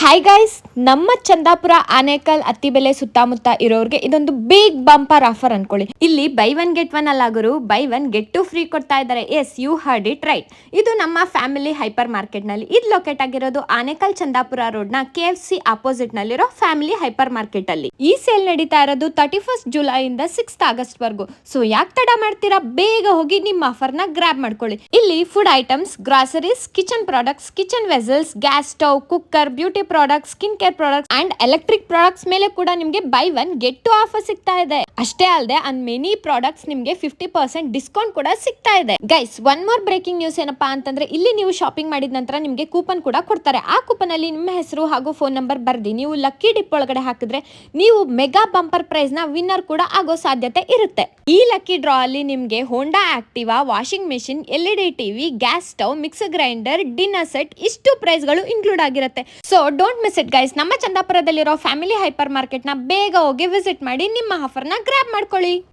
Hi guys, ನಮ್ಮ ಚಂದಾಪುರ ಆನೇಕಲ್ ಅತ್ತಿಬೆಲೆ ಸುತ್ತಮುತ್ತ ಇರೋರಿಗೆ ಇದೊಂದು ಬಿಗ್ ಬಂಪರ್ ಆಫರ್ ಅನ್ಕೊಳ್ಳಿ. ಇಲ್ಲಿ ಬೈ ಒನ್ ಗೆಟ್ ಒನ್ ಅಲ್ಲಾಗರು buy one get two free ಕೊಡ್ತಾ ಇದ್ದಾರೆ. Yes, you heard it right. ಇದು ನಮ್ಮ ಫ್ಯಾಮಿಲಿ ಹೈಪರ್ ಮಾರ್ಕೆಟ್ ನಲ್ಲಿ ಇದು ಲೊಕೇಟ್ ಆಗಿರೋದು ಆನೇಕಲ್ ಚಂದಾಪುರ ರೋಡ್ ನ KFC ಆಪೋಸಿಟ್ ನಲ್ಲಿರೋ ಫ್ಯಾಮಿಲಿ ಹೈಪರ್ ಮಾರ್ಕೆಟ್ ಅಲ್ಲಿ. ಈ ಸೇಲ್ ನಡೀತಾ ಇರೋದು 31st ಜುಲೈ ಇಂದ 6th ಆಗಸ್ಟ್ ವರೆಗೂ. ಸೊ ಯಾಕೆ ತಡ ಮಾಡ್ತೀರಾ, ಬೇಗ ಹೋಗಿ ನಿಮ್ಮ ಆಫರ್ ನ ಗ್ರಾಬ್ ಮಾಡ್ಕೊಳ್ಳಿ. ಇಲ್ಲಿ food items, groceries, kitchen products, kitchen vessels, gas stove, cooker, beauty products, skin care products and electric products ಮೇಲೆ ಕೂಡ ನಿಮಗೆ buy one get two offer ಸಿಗ್ತಾ ಇದೆ. ಅಷ್ಟೇ ಅಲ್ಲದೆ ಅಂಡ್ ಮೆನಿ ಪ್ರಾಡಕ್ಟ್ಸ್ ನಿಮಗೆ 50% ಡಿಸ್ಕೌಂಟ್ ಕೂಡ ಸಿಗ್ತಾ ಇದೆ. Guys, one more breaking news ಏನಪ್ಪಾ ಅಂತಂದ್ರೆ, ಇಲ್ಲಿ ನೀವು ಶಾಪಿಂಗ್ ಮಾಡಿದ ನಂತರ ನಿಮಗೆ ಕೂಪನ್ ಕೂಡ ಕೊಡ್ತಾರೆ. ಆ ಕೂಪನ್ ಅಲ್ಲಿ ನಿಮ್ಮ ಹೆಸರು ಹಾಗೂ ಫೋನ್ ನಂಬರ್ ಬರ್ದಿ ನೀವು ಲಕ್ಕಿ ಡಿಪ್ ಒಳಗಡೆ ಹಾಕಿದ್ರೆ ನೀವು ಮೆಗಾ ಬಂಪರ್ ಪ್ರೈಸ್ ನ ವಿನ್ನರ್ ಕೂಡ ಆಗೋ ಸಾಧ್ಯತೆ ಇರುತ್ತೆ. ಈ ಲಕ್ಕಿ ಡ್ರಾ ಅಲ್ಲಿ ನಿಮ್ಗೆ ಹೋಂಡಾ Activa, washing machine, LED TV, gas stove, mixer grinder, dinner set ಇಷ್ಟು ಪ್ರೈಸ್ ಗಳು ಇನ್ಕ್ಲೂಡ್ ಆಗಿರುತ್ತೆ. So don't miss it guys. ನಮ್ಮ ಚಂದಾಪುರದಲ್ಲಿರೋ ಫ್ಯಾಮಿಲಿ ಹೈಪರ್ ಮಾರ್ಕೆಟ್ ನ ಬೇಗ ಹೋಗಿ ವಿಸಿಟ್ ಮಾಡಿ ನಿಮ್ಮ ಆಫರ್ ನ ಗ್ರಾಬ್ ಮಾಡ್ಕೊಳ್ಳಿ.